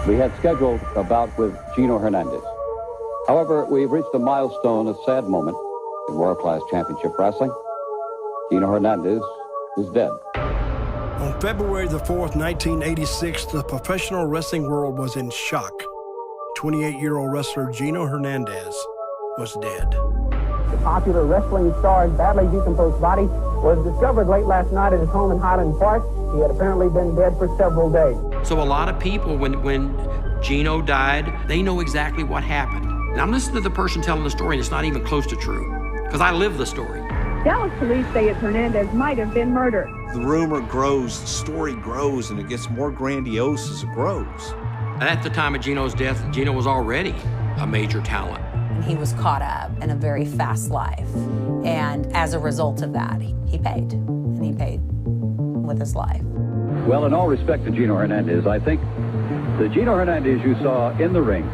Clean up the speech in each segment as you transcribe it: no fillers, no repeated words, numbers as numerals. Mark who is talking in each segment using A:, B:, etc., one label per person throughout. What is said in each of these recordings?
A: We had scheduled a bout with Gino Hernandez. However, we've reached a milestone, a sad moment in world-class championship wrestling. Gino Hernandez is dead.
B: On February the 4th, 1986, the professional wrestling world was in shock. 28-year-old wrestler Gino Hernandez was dead.
C: The popular wrestling star's badly decomposed body was discovered late last night at his home in Highland Park. He had apparently been dead for several days.
D: So a lot of people, when Gino died, they know exactly what happened. And I'm listening to the person telling the story, and it's not even close to true, because I lived the story.
E: Dallas police say that Hernandez might have been murdered.
F: The rumor grows, the story grows, and it gets more grandiose as it grows.
D: At the time of Gino's death, Gino was already a major talent.
G: He was caught up in a very fast life. And as a result of that, he paid. And he paid with his life.
A: Well, in all respect to Gino Hernandez, I think the Gino Hernandez you saw in the ring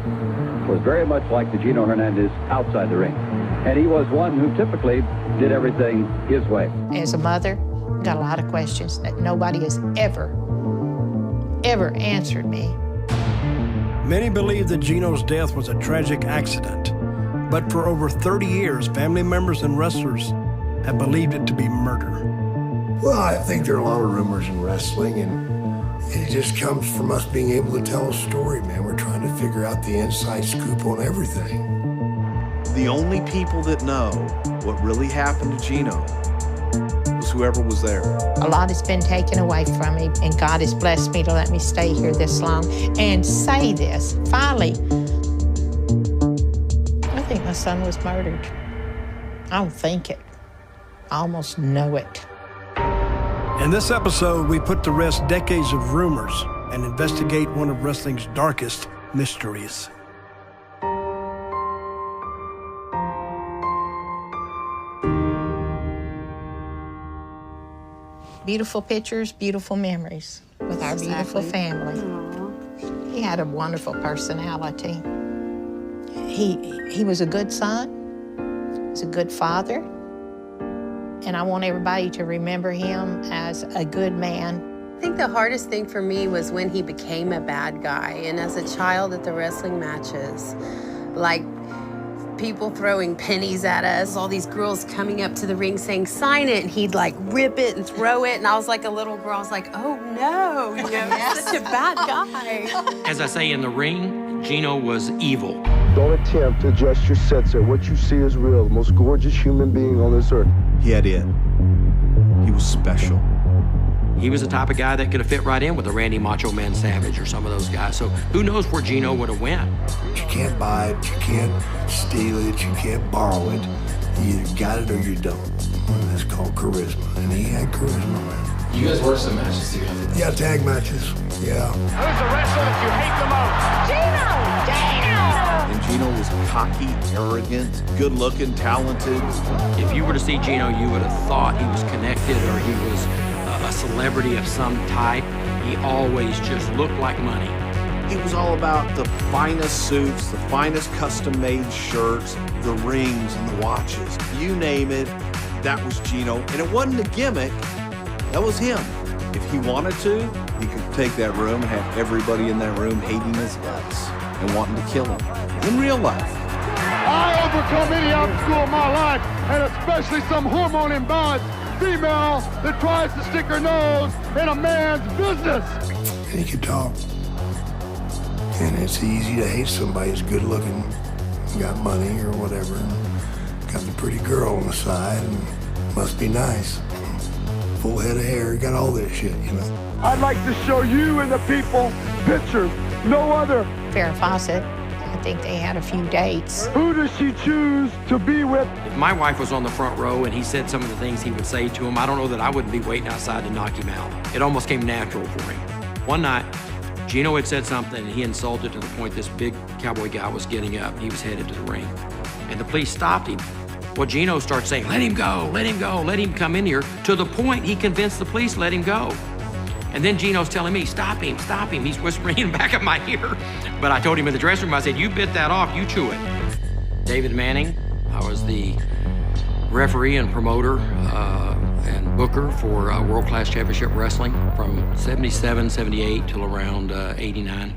A: was very much like the Gino Hernandez outside the ring. And he was one who typically did everything his way.
H: As a mother, got a lot of questions that nobody has ever answered me.
B: Many believe that Gino's death was a tragic accident, but for over 30 years, family members and wrestlers have believed it to be murder.
I: Well, I think there are a lot of rumors in wrestling, and it just comes from us being able to tell a story, man. We're trying to figure out the inside scoop on everything.
F: The only people that know what really happened to Gino was whoever was there.
H: A lot has been taken away from me, and God has blessed me to let me stay here this long and say this. Finally, I think my son was murdered. I don't think it. I almost know it.
B: In this episode, we put to rest decades of rumors and investigate one of wrestling's darkest mysteries.
H: Beautiful pictures, beautiful memories with our beautiful family. Aww. He had a wonderful personality. He was a good son. He was a good father. And I want everybody to remember him as a good man.
J: I think the hardest thing for me was when he became a bad guy. And as a child at the wrestling matches, like people throwing pennies at us, all these girls coming up to the ring saying, sign it, and he'd like rip it and throw it. And I was like a little girl, I was like, oh no, you know, he's such a bad guy.
D: As I say, in the ring, Gino was evil.
K: Don't attempt to adjust your sense of what you see is real. The most gorgeous human being on this earth.
F: He had it. He was special.
D: He was the type of guy that could have fit right in with the Randy Macho Man Savage or some of those guys. So who knows where Gino would have went.
I: You can't buy it, you can't steal it, you can't borrow it. You either got it or you don't. And that's called charisma, and he had charisma, man.
L: You guys work some matches together?
I: Yeah, tag matches, yeah.
M: Who's the wrestler that you hate the most?
F: Gino! And Gino was cocky, arrogant, good-looking, talented.
D: If you were to see Gino, you would have thought he was connected or he was a celebrity of some type. He always just looked like money.
F: He was all about the finest suits, the finest custom-made shirts, the rings and the watches. You name it, that was Gino. And it wasn't a gimmick, that was him. If he wanted to, he could take that room and have everybody in that room hating his guts and wanting to kill him. In real life.
M: I overcome any obstacle in my life, and especially some hormone-imbalanced female that tries to stick her nose in a man's business.
I: And he could talk. And it's easy to hate somebody who's good looking, got money or whatever, got the pretty girl on the side, and must be nice. Full head of hair, got all this shit, you know.
M: I'd like to show you and the people pictures, no other.
H: Farrah Fawcett, I think they had a few dates.
M: Who does she choose to be with?
D: If my wife was on the front row and he said some of the things he would say to him, I don't know that I wouldn't be waiting outside to knock him out. It almost came natural for him. One night, Gino had said something and he insulted to the point this big cowboy guy was getting up. He was headed to the ring. And the police stopped him. Well, Gino starts saying, let him go, let him go, let him come in here, to the point he convinced the police let him go. And then Gino's telling me, stop him, stop him. He's whispering in the back of my ear. But I told him in the dressing room, I said, you bit that off, you chew it. David Manning, I was the referee and promoter and booker for World Class Championship Wrestling from 77, 78 till around 89.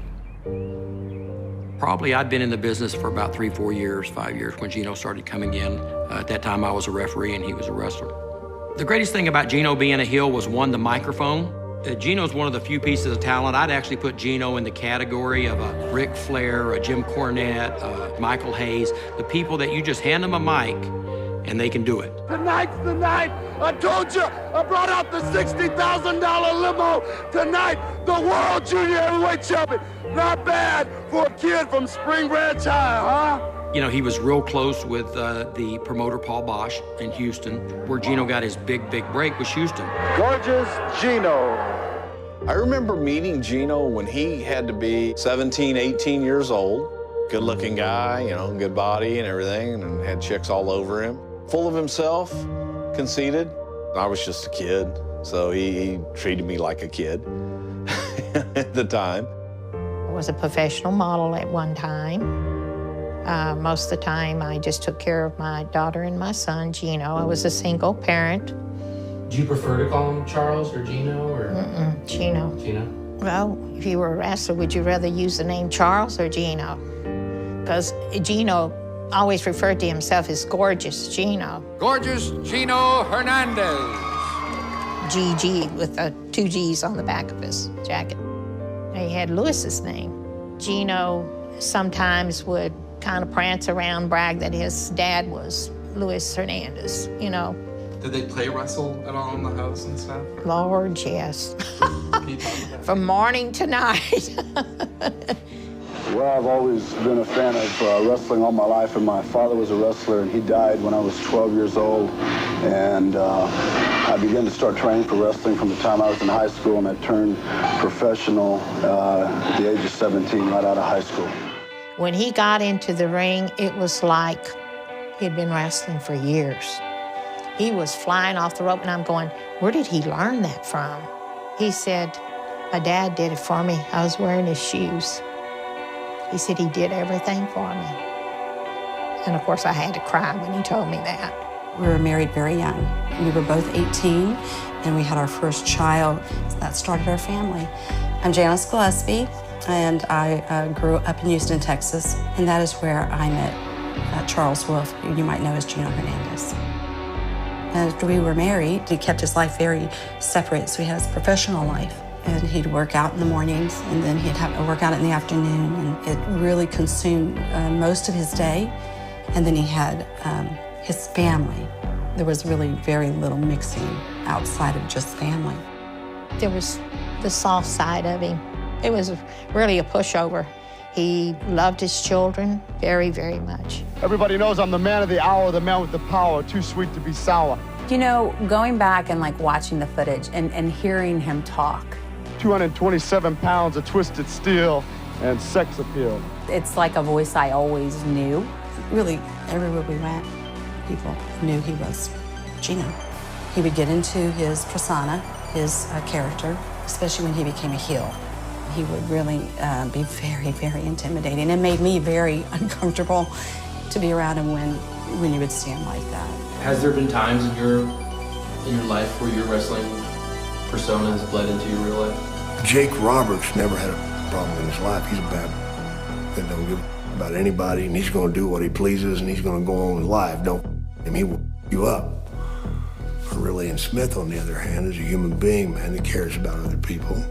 D: Probably I'd been in the business for about 3, 4 years, 5 years when Gino started coming in. At that time, I was a referee and he was a wrestler. The greatest thing about Gino being a heel was, one, the microphone. Gino's one of the few pieces of talent. I'd actually put Gino in the category of a Ric Flair, a Jim Cornette, a Michael Hayes, the people that you just hand them a mic and they can do it.
M: Tonight's the night. I told you, I brought out the $60,000 limo. Tonight, the World Junior Heavyweight Champion. Not bad for a kid from Spring Branch High, huh?
D: You know, he was real close with the promoter Paul Bosch in Houston. Where Gino got his big break was Houston.
M: Gorgeous Gino.
F: I remember meeting Gino when he had to be 17, 18 years old. Good-looking guy, you know, good body and everything, and had chicks all over him. Full of himself, conceited. I was just a kid, so he treated me like a kid at the time.
H: I was a professional model at one time. Most of the time, I just took care of my daughter and my son, Gino. I was a single parent.
L: Do you prefer to call him Charles or Gino, or?
H: Gino.
L: Gino?
H: Well, if you were a wrestler, would you rather use the name Charles or Gino? Because Gino always referred to himself as Gorgeous Gino.
N: Gorgeous Gino Hernandez.
H: GG with 2 G's on the back of his jacket. He had Lewis's name. Gino sometimes would kind of prance around, brag that his dad was Luis Hernandez, you know.
L: Did they play wrestle at all in the house and stuff?
H: Lord, yes.
L: Can you talk about that?
H: From morning to night.
K: Well, I've always been a fan of wrestling all my life, and my father was a wrestler, and he died when I was 12 years old. And I began to start training for wrestling from the time I was in high school, and I turned professional at the age of 17, right out of high school.
H: When he got into the ring, it was like he'd been wrestling for years. He was flying off the rope, and I'm going, where did he learn that from? He said, my dad did it for me. I was wearing his shoes. He said he did everything for me. And of course, I had to cry when he told me that.
O: We were married very young. We were both 18, and we had our first child. So that started our family. I'm Janice Gillespie, and I grew up in Houston, Texas, and that is where I met Charles Wolf, who you might know as Gino Hernandez. After we were married, he kept his life very separate, so he had his professional life. And he'd work out in the mornings, and then he'd have a workout in the afternoon, and it really consumed most of his day. And then he had his family. There was really very little mixing outside of just family.
H: There was the soft side of him. It was really a pushover. He loved his children very, very much.
M: Everybody knows I'm the man of the hour, the man with the power, too sweet to be sour.
G: You know, going back and like watching the footage and hearing him talk.
M: 227 pounds of twisted steel and sex appeal.
G: It's like a voice I always knew.
O: Really, everywhere we went, people knew he was Gino. He would get into his persona, his character, especially when he became a heel. He would really be very, very intimidating. It made me very uncomfortable to be around him when you would see him like that.
L: Has there been times in your life where your wrestling persona has bled into your real life?
I: Jake Roberts never had a problem in his life. He's a bad that don't give about anybody, and he's going to do what he pleases, and he's going to go on with life. He will you up. Aurelian Smith, on the other hand, is a human being, man, that cares about other people.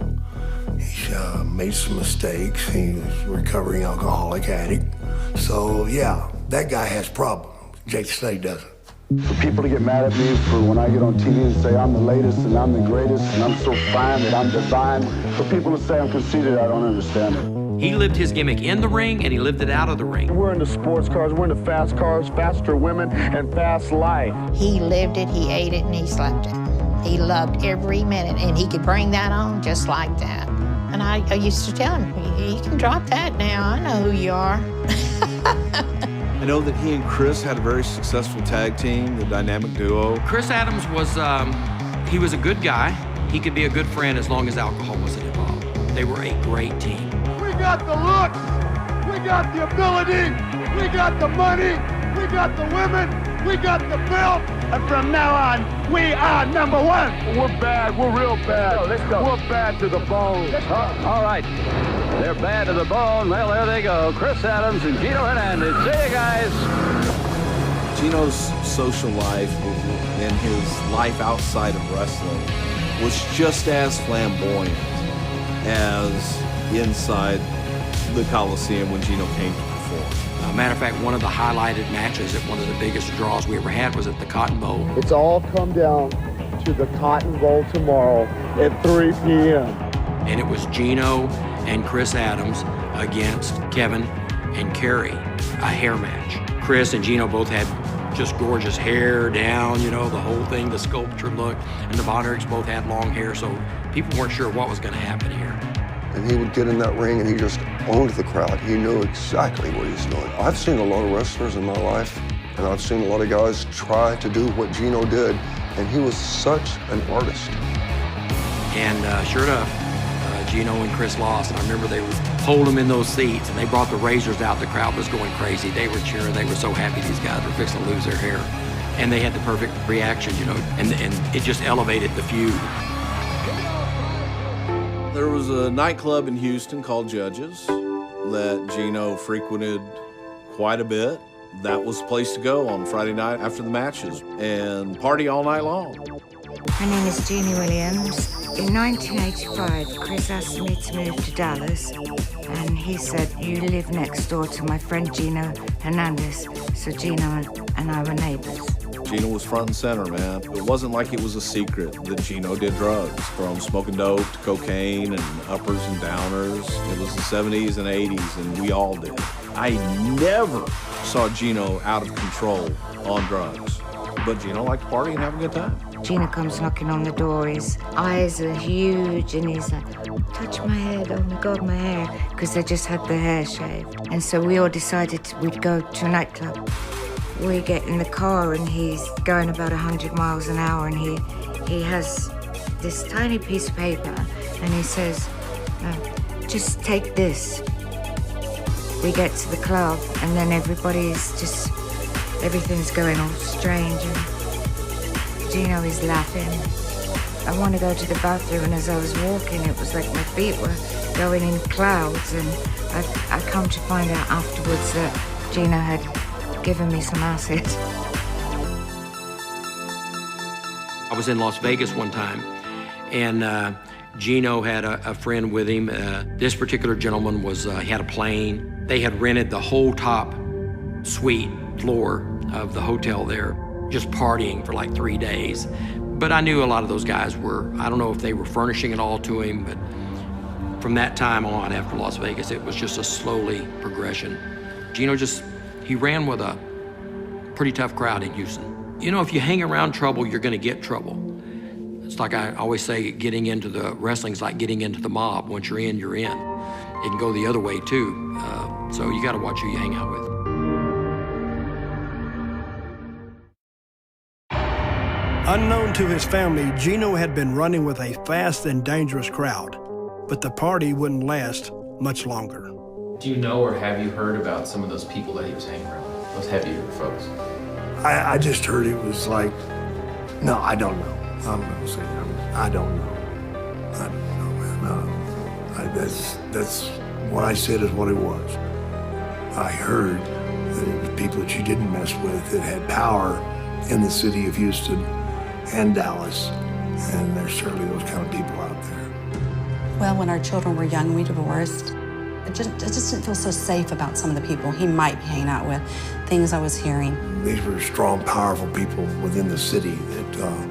I: He's made some mistakes. He's a recovering alcoholic addict. So, yeah, that guy has problems. Jake the Snake doesn't.
K: For people to get mad at me for when I get on TV and say I'm the latest and I'm the greatest and I'm so fine that I'm divine, for people to say I'm conceited, I don't understand it.
D: He lived his gimmick in the ring, and he lived it out of the ring.
M: We're into sports cars, we're into fast cars, faster women, and fast life.
H: He lived it, he ate it, and he slept it. He loved every minute, and he could bring that on just like that. And I used to tell him, you can drop that now, I know who you are.
F: I know that he and Chris had a very successful tag team, the dynamic duo.
D: Chris Adams was, he was a good guy. He could be a good friend as long as alcohol wasn't involved. They were a great team.
M: We got the looks, we got the ability, we got the money, we got the women, we got the belt, and from now on, we are number one. We're bad, we're real bad. Let's go. We're bad to the bone. All right.
A: They're bad to the bone. Well, there they go. Chris Adams and Gino Hernandez. See you guys.
F: Gino's social life and his life outside of wrestling was just as flamboyant as inside the Coliseum when Gino came to perform.
D: Matter of fact, one of the highlighted matches at one of the biggest draws we ever had was at the Cotton Bowl.
M: It's all come down to the Cotton Bowl tomorrow at 3 p.m.
D: And it was Gino and Chris Adams against Kevin and Kerry, a hair match. Chris and Gino both had just gorgeous hair down, you know, the whole thing, the sculpture look, and the Von Erichs both had long hair, so people weren't sure what was going to happen here.
P: And he would get in that ring and he just owned the crowd. He knew exactly what he's doing. I've seen a lot of wrestlers in my life, and I've seen a lot of guys try to do what Gino did, and he was such an artist.
D: And sure enough, Gino and Chris lost, and I remember they would hold them in those seats, and they brought the razors out. The crowd was going crazy. They were cheering. They were so happy these guys were fixing to lose their hair. And they had the perfect reaction, you know, and it just elevated the feud.
F: There was a nightclub in Houston called Judges that Gino frequented quite a bit. That was the place to go on Friday night after the matches and party all night long.
Q: My name is Jeannie Williams. In 1985, Chris asked me to move to Dallas, and he said, "You live next door to my friend Gino Hernandez." So Gino and I were neighbors.
F: Gino was front and center, man. It wasn't like it was a secret that Gino did drugs, from smoking dope to cocaine and uppers and downers. It was the 70s and 80s, and we all did. I never saw Gino out of control on drugs, but Gino liked to party and have a good time.
Q: Gino comes knocking on the door. His eyes are huge, and he's like, "Touch my head, oh my God, my hair," because they just had their hair shaved. And so we all decided we'd go to a nightclub. We get in the car, and he's going about 100 miles an hour, and he has this tiny piece of paper, and he says, "Just take this." We get to the club, and then everything's going all strange, and Gino is laughing. I want to go to the bathroom, and as I was walking, it was like my feet were going in clouds, and I come to find out afterwards that Gino had given me some acid.
D: I was in Las Vegas one time, and Gino had a friend with him. This particular gentleman he had a plane. They had rented the whole top suite floor of the hotel there, just partying for like 3 days. But I knew a lot of those guys I don't know if they were furnishing it all to him, but from that time on, after Las Vegas, it was just a slowly progression. Gino he ran with a pretty tough crowd in Houston. You know, if you hang around trouble, you're gonna get trouble. It's like I always say, getting into the wrestling's like getting into the mob. Once you're in, you're in. It can go the other way too. So you gotta watch who you hang out with.
B: Unknown to his family, Gino had been running with a fast and dangerous crowd, but the party wouldn't last much longer.
L: Do you know or have you heard about some of those people that he was hanging around with, those heavier folks?
I: I just heard it was like, no, I don't know. I'm going to say I don't know. I don't know, man. That's what I said is what it was. I heard that it was people that you didn't mess with that had power in the city of Houston and Dallas, and there's certainly those kind of people out there.
O: Well, when our children were young, we divorced. I just didn't feel so safe about some of the people he might be hanging out with, things I was hearing.
I: These were strong, powerful people within the city that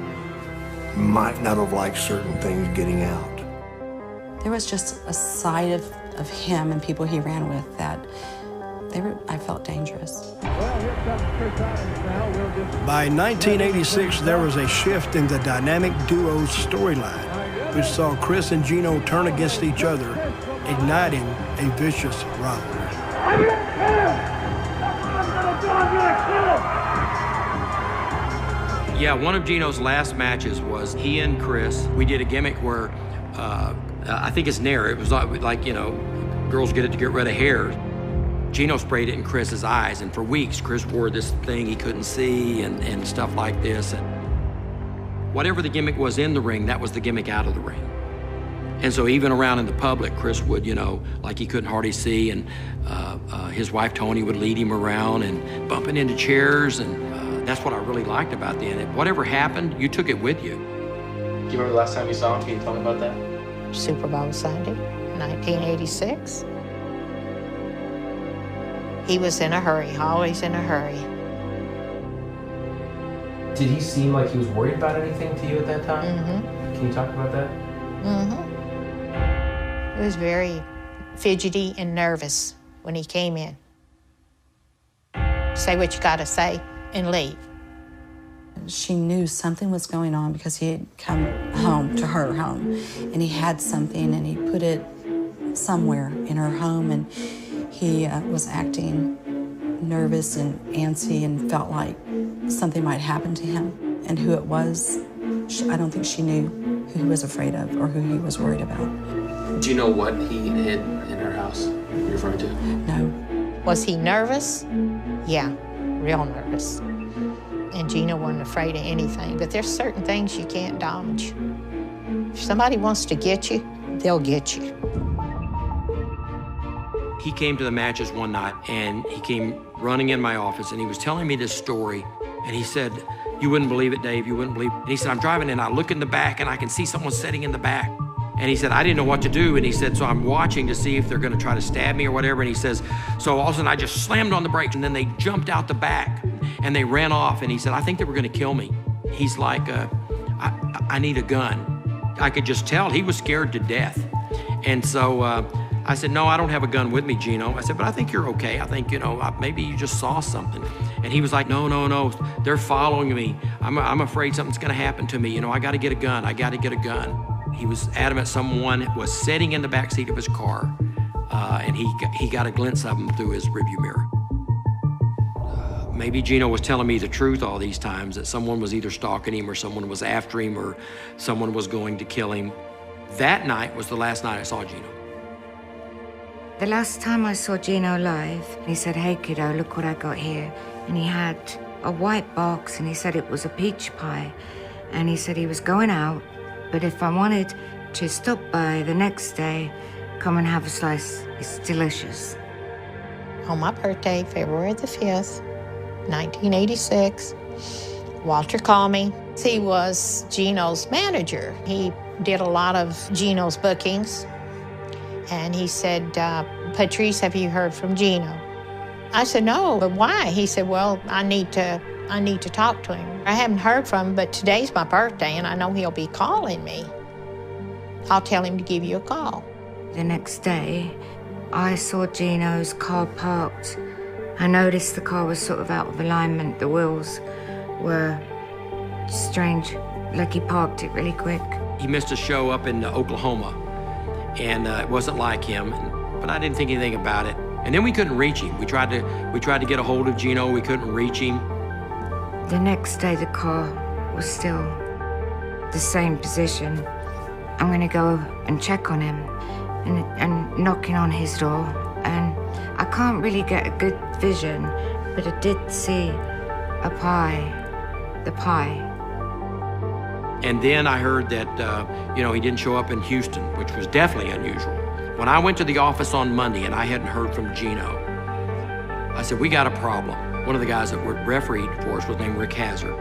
I: might not have liked certain things getting out.
O: There was just a side of him and people he ran with that I felt dangerous.
B: By 1986, there was a shift in the dynamic duo's storyline, which saw Chris and Gino turn against each other, igniting a vicious rivalry.
D: Yeah, one of Gino's last matches was he and Chris. We did a gimmick where, I think it's Nair. It was like, you know, girls get it to get rid of hair. Gino sprayed it in Chris's eyes, and for weeks, Chris wore this thing he couldn't see and stuff like this. And whatever the gimmick was in the ring, that was the gimmick out of the ring. And so even around in the public, Chris would, you know, like he couldn't hardly see, and his wife Tony would lead him around and bumping into chairs, and that's what I really liked about the end. Whatever happened, you took it with you.
L: Do you remember the last time you saw him? Can you tell me about that?
H: Super Bowl Sunday, 1986. He was in a hurry, always in a hurry.
L: Did he seem like he was worried about anything to you at that time?
H: Mm-hmm.
L: Can you talk about that?
H: Mm-hmm. He was very fidgety and nervous when he came in. Say what you gotta say and leave.
O: She knew something was going on because he had come home, to her home, and he had something and he put it somewhere in her home, and he was acting nervous and antsy and felt like something might happen to him. And who it was, I don't think she knew who he was afraid of or who he was worried about.
L: Do you know what he hid in her house you're referring to?
O: No.
H: Was he nervous? Yeah, real nervous. And Gino wasn't afraid of anything, but there's certain things you can't dodge. If somebody wants to get you, they'll get you.
D: He came to the matches one night, and he came running in my office, and he was telling me this story, and he said, "You wouldn't believe it, Dave, you wouldn't believe it." And he said, "I'm driving, and I look in the back, and I can see someone sitting in the back." And he said, "I didn't know what to do." And he said, "So I'm watching to see if they're gonna try to stab me or whatever." And he says, "So all of a sudden I just slammed on the brakes, and then they jumped out the back and they ran off." And he said, "I think they were gonna kill me." He's like, I need a gun. I could just tell he was scared to death. And so I said, "No, I don't have a gun with me, Gino." I said, "But I think you're okay. I think, you know, maybe you just saw something." And he was like, no, they're following me. I'm afraid something's gonna happen to me. You know, I gotta get a gun, I gotta get a gun. He was adamant someone was sitting in the backseat of his car, and he got a glimpse of him through his rearview mirror. Maybe Gino was telling me the truth all these times, that someone was either stalking him or someone was after him or someone was going to kill him. That night was the last night I saw Gino.
Q: The last time I saw Gino live, he said, "Hey kiddo, look what I got here." And he had a white box, and he said it was a peach pie. And he said he was going out, but if I wanted to stop by the next day, come and have a slice. It's delicious.
H: On my birthday, February the 5th, 1986, Walter called me. He was Gino's manager. He did a lot of Gino's bookings. And he said, "Patrice, have you heard from Gino?" I said, "No, but why?" He said, "Well, I need to talk to him. I haven't heard from him, but today's my birthday, and I know he'll be calling me. I'll tell him to give you a call."
Q: The next day, I saw Gino's car parked. I noticed the car was sort of out of alignment. The wheels were strange, like he parked it really quick.
D: He missed a show up in Oklahoma, and it wasn't like him, but I didn't think anything about it. And then we couldn't reach him. We tried to get a hold of Gino. We couldn't reach him.
Q: The next day, the car was still the same position. I'm gonna go and check on him, and knocking on his door, and I can't really get a good vision, but I did see the pie.
D: And then I heard that, he didn't show up in Houston, which was definitely unusual. When I went to the office on Monday and I hadn't heard from Gino, I said, "We got a problem." One of the guys that refereed for us was named Rick Hazard.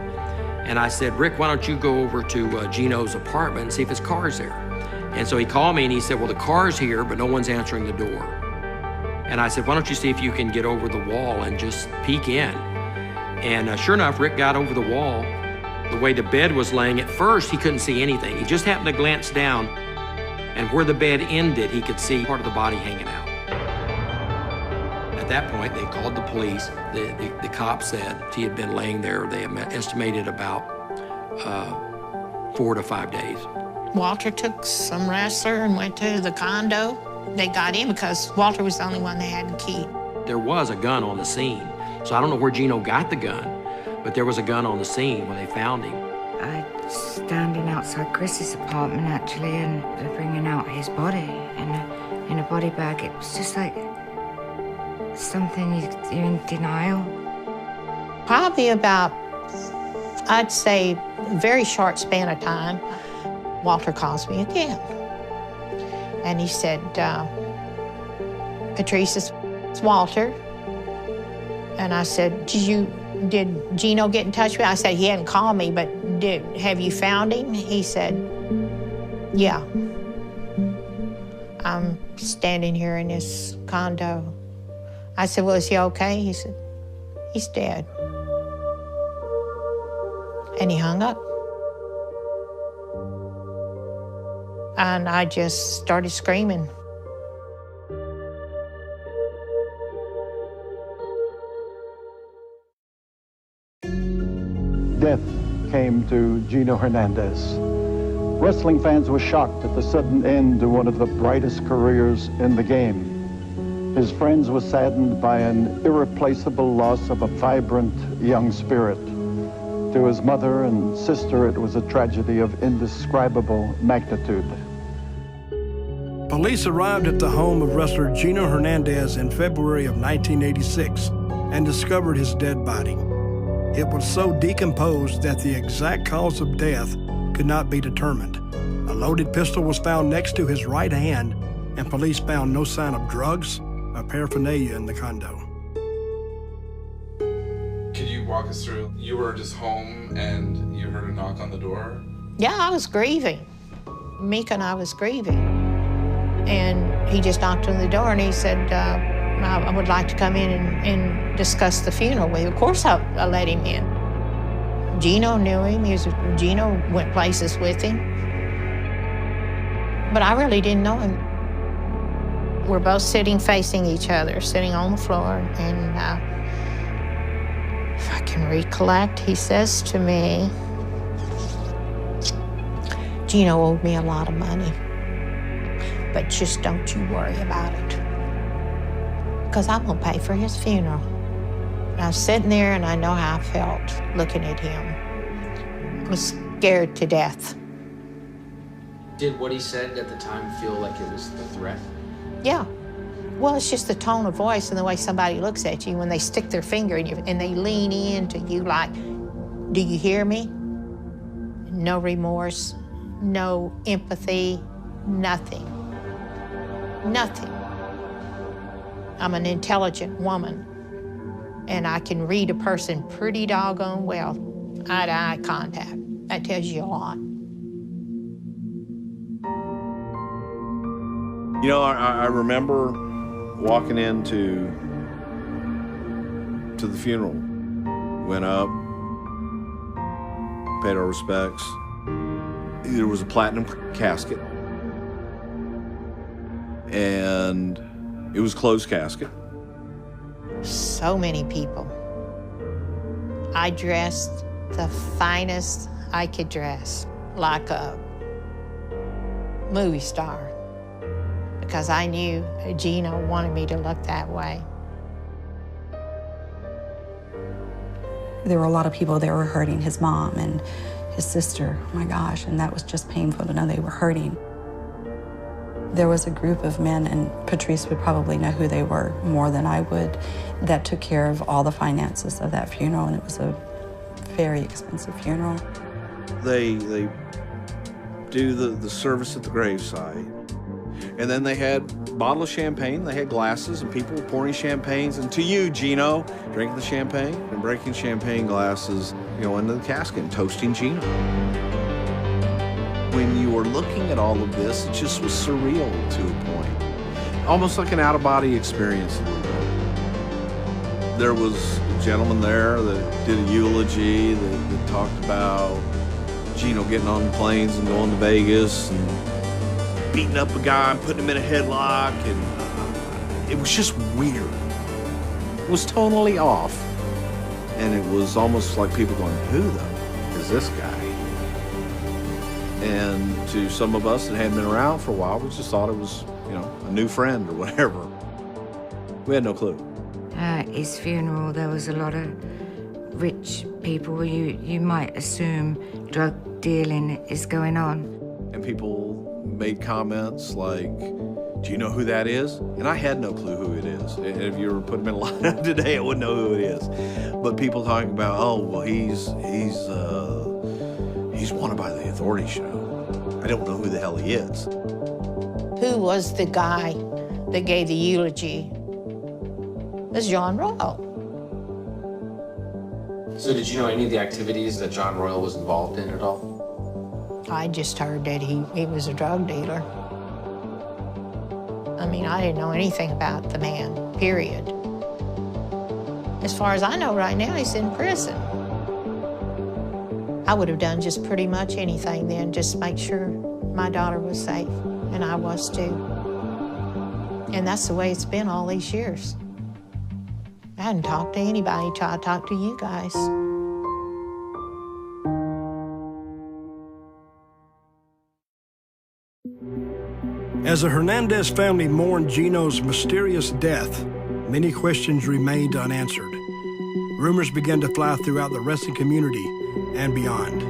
D: And I said, "Rick, why don't you go over to Gino's apartment and see if his car's there?" And so he called me and he said, "Well, the car's here, but no one's answering the door." And I said, "Why don't you see if you can get over the wall and just peek in?" And sure enough, Rick got over the wall. The way the bed was laying, at first he couldn't see anything. He just happened to glance down, and where the bed ended, he could see part of the body hanging out. At that point, they called the police. The cops said he had been laying there, they estimated about 4 to 5 days.
H: Walter took some wrestler and went to the condo. They got in because Walter was the only one that had the key.
D: There was a gun on the scene, so I don't know where Gino got the gun, but there was a gun on the scene when they found him.
Q: I was standing outside Chris's apartment, actually, and they're bringing out his body in a body bag. It was just like something you're in denial.
H: Probably about, I'd say, a very short span of time, Walter calls me again. And he said, Patrice, it's Walter. And I said, did Gino get in touch with you? I said, he hadn't called me, but have you found him? He said, yeah. I'm standing here in this condo. I said, well, is he okay? He said, he's dead. And he hung up. And I just started screaming.
R: Death came to Gino Hernandez. Wrestling fans were shocked at the sudden end to one of the brightest careers in the game. His friends were saddened by an irreplaceable loss of a vibrant young spirit. To his mother and sister, it was a tragedy of indescribable magnitude.
B: Police arrived at the home of wrestler Gino Hernandez in February of 1986 and discovered his dead body. It was so decomposed that the exact cause of death could not be determined. A loaded pistol was found next to his right hand, and police found no sign of drugs or paraphernalia in the condo.
S: Could you walk us through? You were just home and you heard a knock on the door?
H: Yeah, I was grieving. Mika and I was grieving. And he just knocked on the door and he said, I would like to come in and discuss the funeral with you. Of course I let him in. Gino knew him. Gino went places with him. But I really didn't know him. We're both sitting facing each other, sitting on the floor. And if I can recollect, he says to me, Gino owed me a lot of money, but just don't you worry about it, because I'm gonna pay for his funeral. And I was sitting there and I know how I felt looking at him. I was scared to death.
D: Did what he said at the time feel like it was a threat?
H: Yeah. Well, it's just the tone of voice and the way somebody looks at you when they stick their finger in you and they lean into you like, do you hear me? No remorse, no empathy, nothing. Nothing. I'm an intelligent woman, and I can read a person pretty doggone well, eye-to-eye contact. That tells you a lot.
F: You know, I remember walking into the funeral. Went up, paid our respects. There was a platinum casket, and it was a closed casket.
H: So many people. I dressed the finest I could dress, like a movie star, because I knew Gino wanted me to look that way.
O: There were a lot of people that were hurting, his mom and his sister, oh my gosh, and that was just painful to know they were hurting. There was a group of men, and Patrice would probably know who they were more than I would, that took care of all the finances of that funeral, and it was a very expensive funeral.
F: They do the service at the gravesite, and then they had a bottle of champagne, they had glasses, and people were pouring champagnes, and to you, Gino, drinking the champagne and breaking champagne glasses, you know, into the casket and toasting Gino. When you were looking at all of this, it just was surreal to a point. Almost like an out-of-body experience a little bit. There was a gentleman there that did a eulogy that talked about Gino getting on planes and going to Vegas and beating up a guy and putting him in a headlock, and it was just weird. It was totally off. And it was almost like people going, who the is this guy? And to some of us that hadn't been around for a while, we just thought it was, you know, a new friend or whatever. We had no clue.
Q: At his funeral, there was a lot of rich people. You might assume drug dealing is going on.
F: And people made comments like, do you know who that is? And I had no clue who it is. And if you were putting him in a lineup today, I wouldn't know who it is. But people talking about, oh, well, he's wanted by the authorities show. I don't know who the hell he is.
H: who was the guy that gave the eulogy? It was John Royal.
L: So did you know any of the activities that John Royal was involved in at all?
H: I just heard that he was a drug dealer. I mean, I didn't know anything about the man, period. As far as I know right now, he's in prison. I would have done just pretty much anything then, just to make sure my daughter was safe, and I was too. And that's the way it's been all these years. I hadn't talked to anybody till I talked to you guys.
B: As the Hernandez family mourned Gino's mysterious death, many questions remained unanswered. Rumors began to fly throughout the wrestling community and beyond.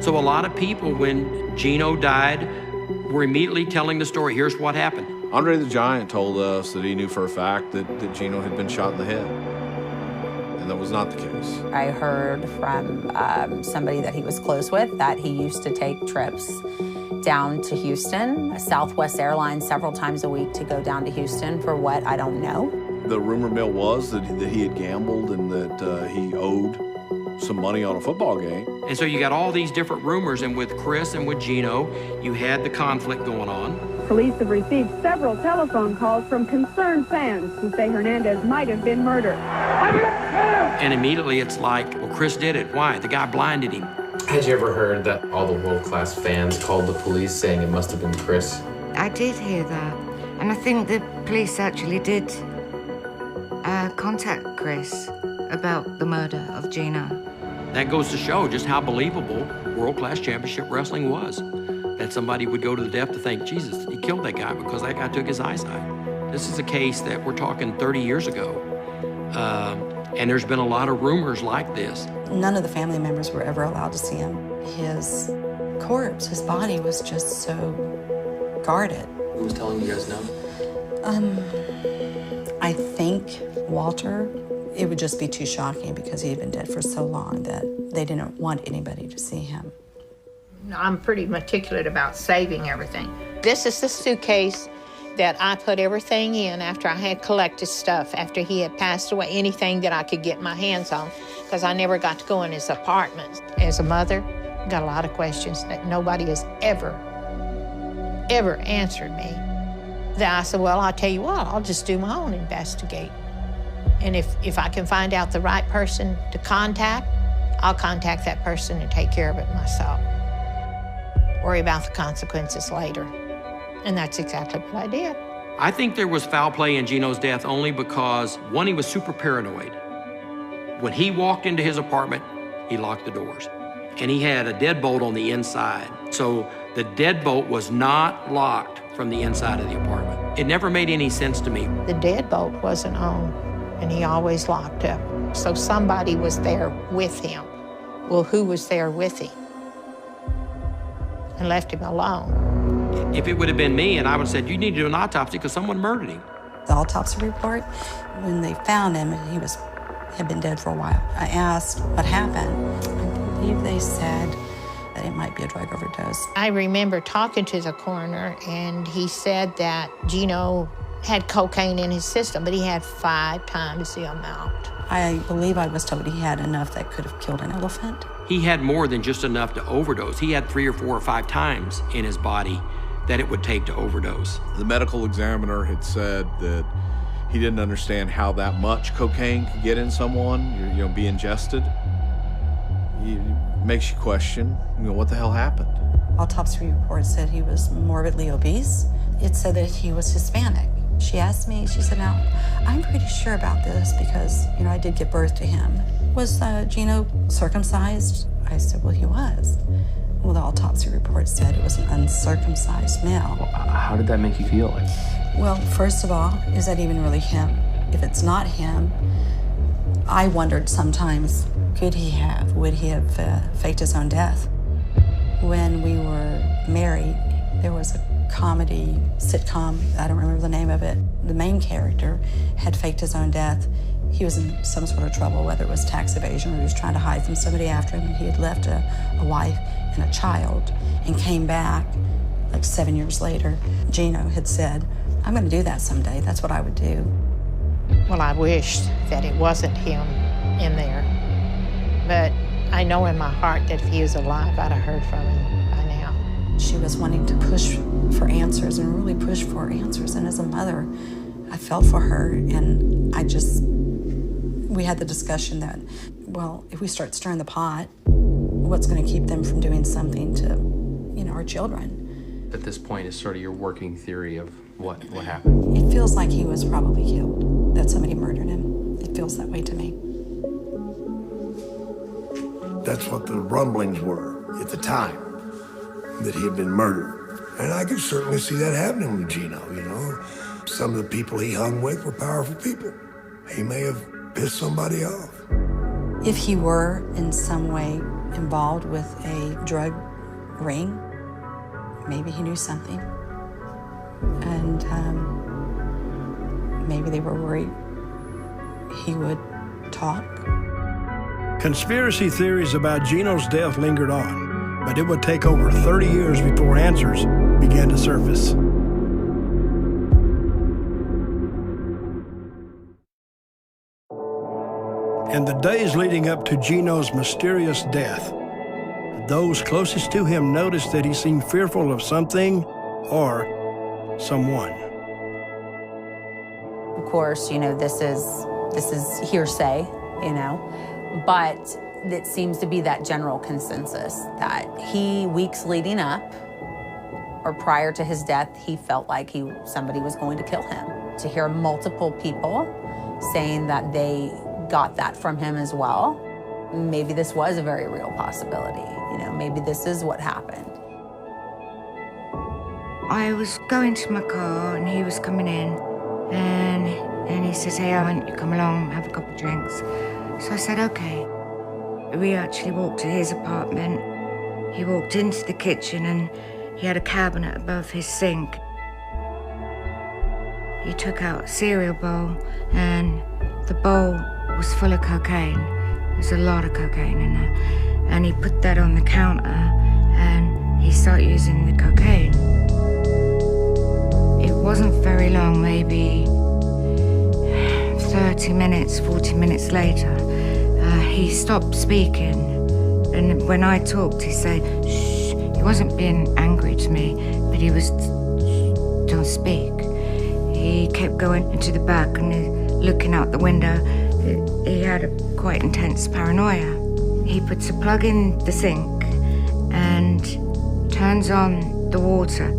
D: So a lot of people, when Gino died, were immediately telling the story. Here's what happened.
F: Andre the Giant told us that he knew for a fact that Gino had been shot in the head. And that was not the case.
G: I heard from somebody that he was close with that he used to take trips down to Houston, Southwest Airlines, several times a week to go down to Houston for what, I don't know.
F: The rumor mill was that he had gambled and that he owed some money on a football game.
D: And so you got all these different rumors, and with Chris and with Gino, you had the conflict going on.
E: Police have received several telephone calls from concerned fans who say Hernandez might have been murdered.
D: And immediately it's like, well, Chris did it. Why? The guy blinded him.
L: Had you ever heard that all the world-class fans called the police saying it must have been Chris?
Q: I did hear that. And I think the police actually did contact Chris about the murder of Gino.
D: That goes to show just how believable world-class championship wrestling was. That somebody would go to the depth to think, Jesus, he killed that guy because that guy took his eyesight. This is a case that we're talking 30 years ago. And there's been a lot of rumors like this.
O: None of the family members were ever allowed to see him. His corpse, his body was just so guarded.
L: Who was telling you guys no?
O: I think Walter, it would just be too shocking because he had been dead for so long that they didn't want anybody to see him.
H: I'm pretty meticulous about saving everything. This is the suitcase that I put everything in after I had collected stuff, after he had passed away, anything that I could get my hands on, because I never got to go in his apartment. As a mother, I got a lot of questions that nobody has ever answered me. Then I said, well, I'll tell you what, I'll just do my own investigate. And if I can find out the right person to contact, I'll contact that person and take care of it myself. Worry about the consequences later. And that's exactly what I did.
D: I think there was foul play in Gino's death only because, one, he was super paranoid. When he walked into his apartment, he locked the doors. And he had a deadbolt on the inside. So the deadbolt was not locked from the inside of the apartment. It never made any sense to me.
H: The deadbolt wasn't on, and he always locked up. So somebody was there with him. Well, who was there with him? And left him alone.
D: If it would have been me, and I would have said, you need to do an autopsy because someone murdered him.
O: The autopsy report, when they found him, he had been dead for a while. I asked what happened. I believe they said that it might be a drug overdose.
H: I remember talking to the coroner, and he said that Gino had cocaine in his system, but he had 5 times the amount.
O: I believe I was told he had enough that could have killed an elephant.
D: He had more than just enough to overdose. He had 3 or 4 or 5 times in his body that it would take to overdose.
F: The medical examiner had said that he didn't understand how that much cocaine could get in someone, be ingested. It makes you question, what the hell happened?
O: Autopsy report said he was morbidly obese. It said that he was Hispanic. She asked me, she said, now, I'm pretty sure about this because, I did give birth to him. Was Gino circumcised? I said, well, he was. Well, the autopsy report said it was an uncircumcised male.
L: Well, how did that make you feel?
O: Well, first of all, is that even really him? If it's not him, I wondered sometimes, would he have faked his own death? When we were married, there was a comedy sitcom, I don't remember the name of it. The main character had faked his own death. He was in some sort of trouble, whether it was tax evasion or he was trying to hide from somebody after him. He had left a wife and a child and came back like 7 years later, Gino had said, I'm going to do that someday. That's what I would do.
H: Well, I wished that it wasn't him in there. But I know in my heart that if he was alive, I'd have heard from him by now.
O: She was wanting to push for answers and really push for answers. And as a mother, I felt for her. And we had the discussion that, well, if we start stirring the pot, what's going to keep them from doing something to, our children?
L: At this point, is sort of your working theory of what happened?
O: It feels like he was probably killed, that somebody murdered him. It feels that way to me.
I: That's what the rumblings were at the time, that he had been murdered. And I could certainly see that happening with Gino, Some of the people he hung with were powerful people. He may have pissed somebody off.
O: If he were in some way involved with a drug ring, maybe he knew something. And maybe they were worried he would talk.
B: Conspiracy theories about Gino's death lingered on, but it would take over 30 years before answers began to surface. In the days leading up to Gino's mysterious death, those closest to him noticed that he seemed fearful of something or someone.
G: Of course, this is hearsay, but it seems to be that general consensus that weeks leading up or prior to his death, he felt like somebody was going to kill him. To hear multiple people saying that they got that from him as well, maybe this was a very real possibility. Maybe this is what happened.
Q: I was going to my car and he was coming in and he says, hey, why don't you come along, have a couple of drinks? So I said, okay. We actually walked to his apartment. He walked into the kitchen and he had a cabinet above his sink. He took out a cereal bowl and the bowl was full of cocaine. There's a lot of cocaine in there. And he put that on the counter and he started using the cocaine. It wasn't very long, maybe 30 minutes, 40 minutes later, he stopped speaking. And when I talked, he said, shh. He wasn't being angry to me, but he was, don't speak. He kept going into the back and looking out the window. He had a quite intense paranoia. He puts a plug in the sink and turns on the water.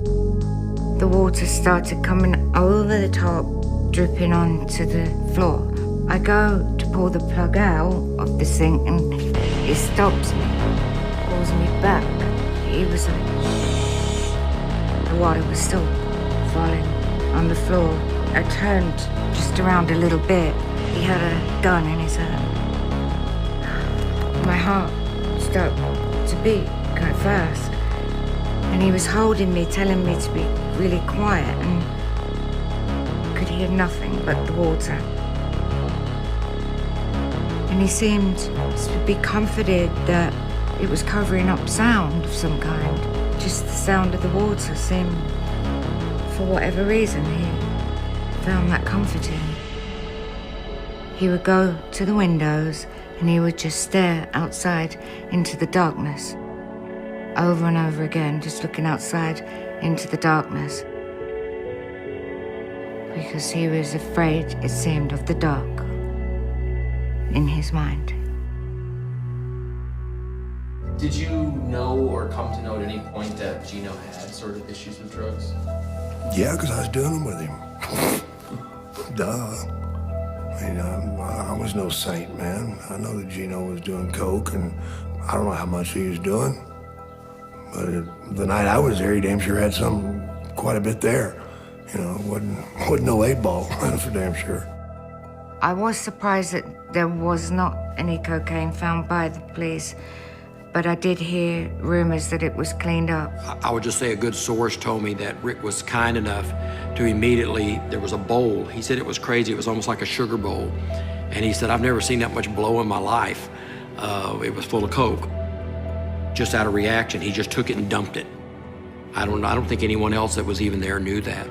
Q: The water started coming over the top, dripping onto the floor. I go to pull the plug out of the sink and he stops me, pulls me back. He was like, shh. The water was still falling on the floor. I turned just around a little bit. He had a gun in his hand. My heart started to beat quite fast. And he was holding me, telling me to be really quiet, and could hear nothing but the water. And he seemed to be comforted that it was covering up sound of some kind. Just the sound of the water seemed, for whatever reason, he found that comforting. He would go to the windows and he would just stare outside into the darkness, over and over again, just looking outside into the darkness. Because he was afraid, it seemed, of the dark in his mind.
L: Did you know or come to know at any point that Gino had sort of issues with drugs?
I: Yeah, because I was doing them with him. Duh. I mean, I was no saint, man. I know that Gino was doing coke, and I don't know how much he was doing. But the night I was there, he damn sure had quite a bit there. Wasn't no 8-ball, that's for damn sure.
Q: I was surprised that there was not any cocaine found by the police, but I did hear rumors that it was cleaned up.
D: I would just say a good source told me that Rick was kind enough to immediately, there was a bowl. He said it was crazy. It was almost like a sugar bowl. And he said, I've never seen that much blow in my life. It was full of coke. Just out of reaction, he just took it and dumped it. I don't think anyone else that was even there knew that.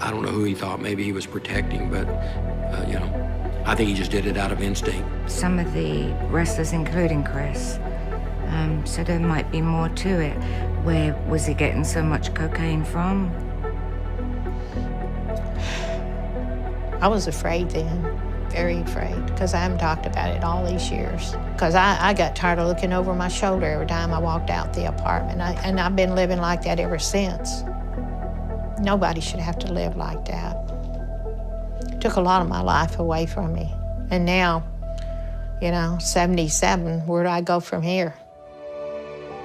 D: I don't know who he thought maybe he was protecting, but, you know, I think he just did it out of instinct.
Q: Some of the wrestlers, including Chris, so there might be more to it. Where was he getting so much cocaine from?
H: I was afraid then, very afraid, because I haven't talked about it all these years. Because I got tired of looking over my shoulder every time I walked out the apartment, and I've been living like that ever since. Nobody should have to live like that. It took a lot of my life away from me. And now, you know, 77, where do I go from here?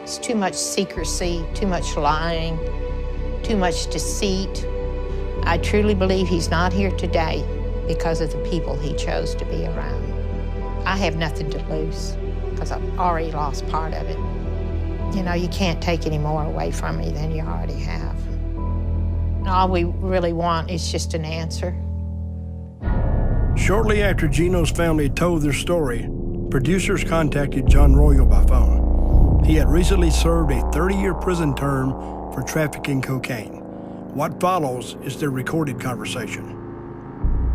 H: It's too much secrecy, too much lying, too much deceit. I truly believe he's not here today because of the people he chose to be around. I have nothing to lose because I've already lost part of it. You know, you can't take any more away from me than you already have. All we really want is just an answer.
B: Shortly after Gino's family told their story, producers contacted John Royal by phone. He had recently served a 30-year prison term for trafficking cocaine. What follows is their recorded conversation.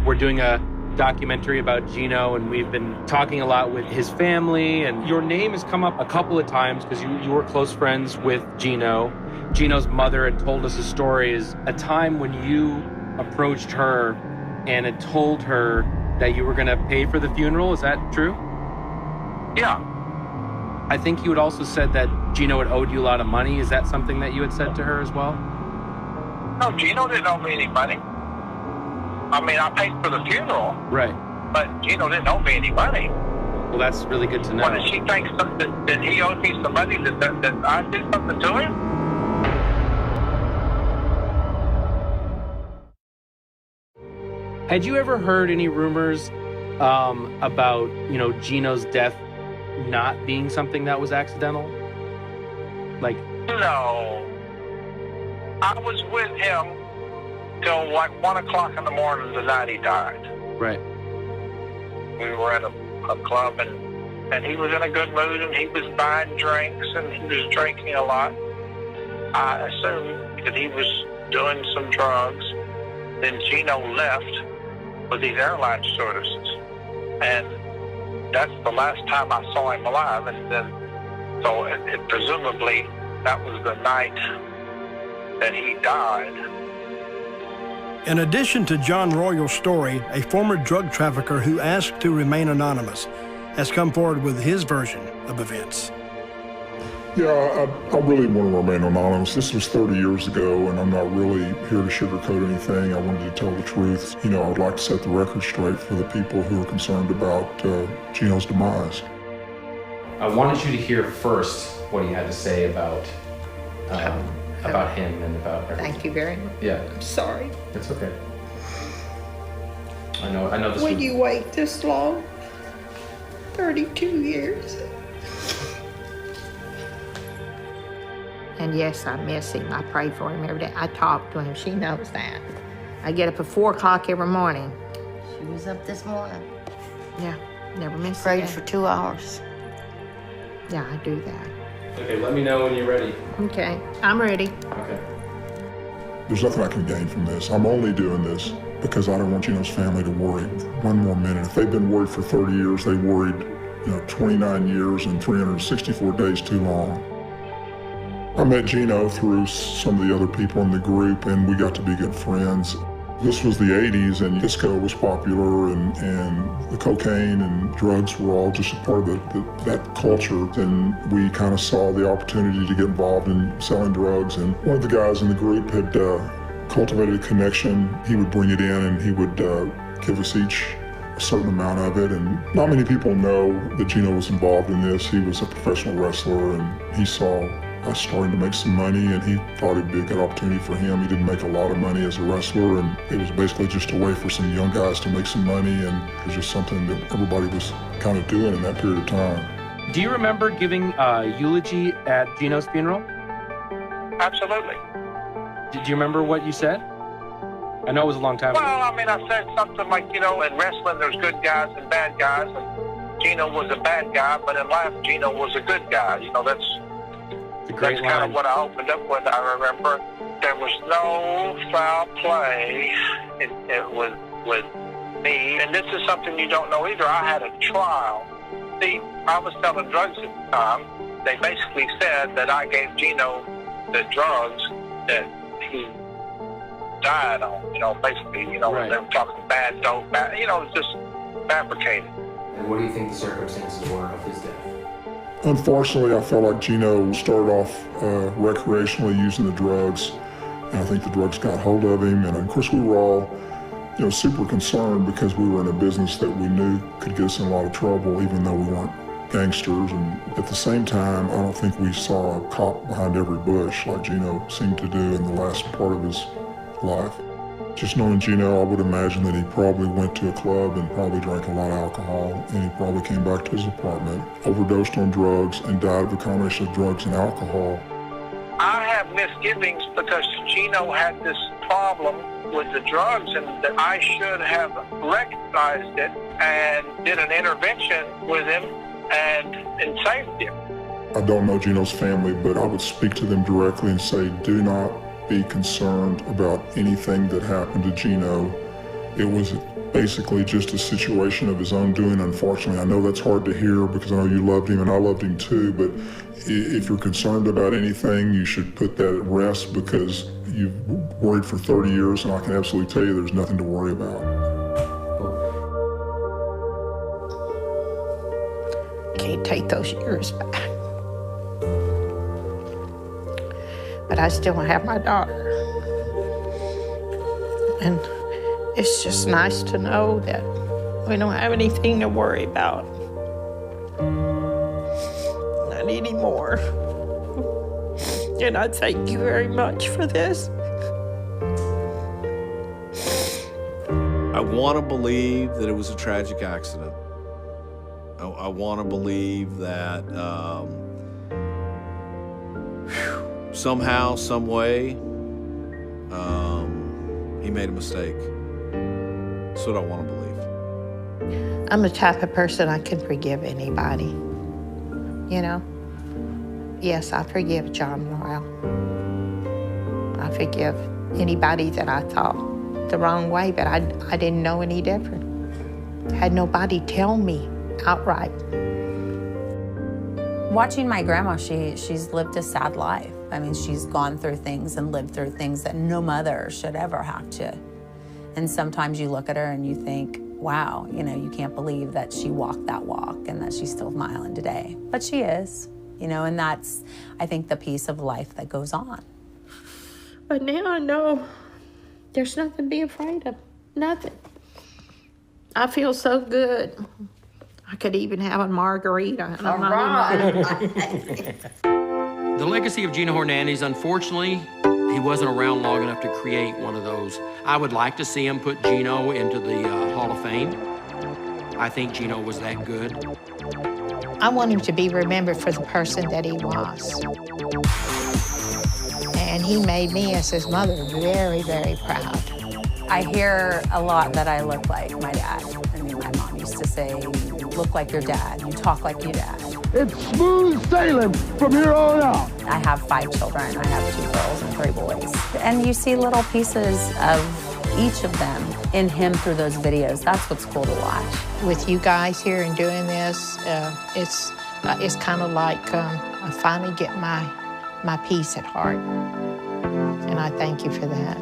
T: We're doing a documentary about Gino, and we've been talking a lot with his family, and your name has come up a couple of times because you were close friends with Gino. Gino's mother had told us a story, is a time when you approached her and had told her that you were going to pay for the funeral. Is that true?
U: Yeah.
T: I think you had also said that Gino had owed you a lot of money. Is that something that you had said to her as well?
U: No, Gino didn't owe me any money. I mean, I paid for the funeral.
T: Right.
U: But Gino didn't owe me any money.
T: Well, that's really good to know.
U: What, did she think that he owed me some money, that I did something to him?
T: Had you ever heard any rumors about, you know, Gino's death not being something that was accidental? Like...
U: No. I was with him till like 1 o'clock in the morning the night he died.
T: Right.
U: We were at a club, and he was in a good mood, and he was buying drinks, and he was drinking a lot. I assumed that he was doing some drugs. Then Gino left with these airline stewardesses, and that's the last time I saw him alive. And then, so it presumably that was the night that he died.
B: In addition to John Royal's story, a former drug trafficker who asked to remain anonymous has come forward with his version of events.
V: Yeah, I really want to remain anonymous. This was 30 years ago, and I'm not really here to sugarcoat anything. I wanted to tell the truth. You know, I would like to set the record straight for the people who are concerned about Gino's demise.
L: I wanted you to hear first what he had to say about him and about everything.
H: Thank you very much.
L: Yeah.
H: I'm sorry.
L: It's okay. I know this.
H: When you wait this long, 32 years. And yes, I miss him. I pray for him every day. I talk to him. She knows that. I get up at 4 o'clock every morning.
W: She was up this morning.
H: Yeah, never miss it.
W: Prayed for 2 hours.
H: Yeah, I do that.
L: Okay, let me know when you're ready.
H: Okay, I'm ready.
L: Okay.
V: There's nothing I can gain from this. I'm only doing this because I don't want Gino's family to worry one more minute. If they've been worried for 30 years, they worried, 29 years and 364 days too long. I met Gino through some of the other people in the group, and we got to be good friends. This was the 80s, and disco was popular, and the cocaine and drugs were all just a part of that culture. And we kind of saw the opportunity to get involved in selling drugs. And one of the guys in the group had cultivated a connection. He would bring it in, and he would give us each a certain amount of it. And not many people know that Gino was involved in this. He was a professional wrestler, and he saw us starting to make some money, and he thought it'd be a good opportunity for him. He didn't make a lot of money as a wrestler, and it was basically just a way for some young guys to make some money, and it was just something that everybody was kind of doing in that period of time.
T: Do you remember giving a eulogy at Gino's funeral?
U: Absolutely.
T: Did you remember what you said? I know it was a long time ago.
U: Well, I mean, I said something like, in wrestling there's good guys and bad guys, and Gino was a bad guy, but in life Gino was a good guy.
T: great
U: That's kind of
T: line.
U: what I opened up with. I remember there was no foul play. It was with me, and this is something you don't know either. I had a trial. See, I was selling drugs at the time. They basically said that I gave Gino the drugs that he died on. You know, basically, you know,
T: Right.
U: they were talking bad dope, bad, you know, it's just fabricated.
L: And what do you think the circumstances were of his death?
V: Unfortunately, I felt like Gino started off recreationally using the drugs, and I think the drugs got hold of him. And of course, we were all, you know, super concerned because we were in a business that we knew could get us in a lot of trouble, even though we weren't gangsters. And at the same time, I don't think we saw a cop behind every bush like Gino seemed to do in the last part of his life. Just knowing Gino, I would imagine that he probably went to a club and probably drank a lot of alcohol, and he probably came back to his apartment, overdosed on drugs, and died of a combination of drugs and alcohol.
U: I have misgivings because Gino had this problem with the drugs, and that I should have recognized it and did an intervention with him and saved him.
V: I don't know Gino's family, but I would speak to them directly and say, do not be concerned about anything that happened to Gino. It was basically just a situation of his own doing, unfortunately. I know that's hard to hear because I know you loved him and I loved him too, but if you're concerned about anything, you should put that at rest because you've worried for 30 years, and I can absolutely tell you there's nothing to worry about.
H: Can't take those years back. But I still have my daughter. And it's just nice to know that we don't have anything to worry about. Not anymore. And I thank you very much for this.
F: I want to believe that it was a tragic accident. I want to believe that somehow, some way, he made a mistake. That's what I want to believe.
H: I'm the type of person I can forgive anybody, you know? Yes, I forgive John Morrell. I forgive anybody that I thought the wrong way, but I didn't know any different. Had nobody tell me outright.
G: Watching my grandma, she's lived a sad life. I mean, she's gone through things and lived through things that no mother should ever have to. And sometimes you look at her and you think, wow, you know, you can't believe that she walked that walk and that she's still smiling today. But she is, you know, and that's, I think, the piece of life that goes on.
H: But now I know there's nothing to be afraid of, nothing. I feel so good. I could even have a margarita. And I'm not even
D: The legacy of Gino Hernandez, unfortunately, he wasn't around long enough to create one of those. I would like to see him put Gino into the Hall of Fame. I think Gino was that good.
H: I want him to be remembered for the person that he was. And he made me, as his mother, very, very proud.
G: I hear a lot that I look like my dad. I mean, my mom used to say, you look like your dad, you talk like your dad.
M: It's smooth sailing from here on out.
G: I have 5 children. I have 2 girls and 3 boys. And you see little pieces of each of them in him through those videos. That's what's cool to watch.
H: With you guys here and doing this, it's kind of like I finally get my peace at heart. And I thank you for that.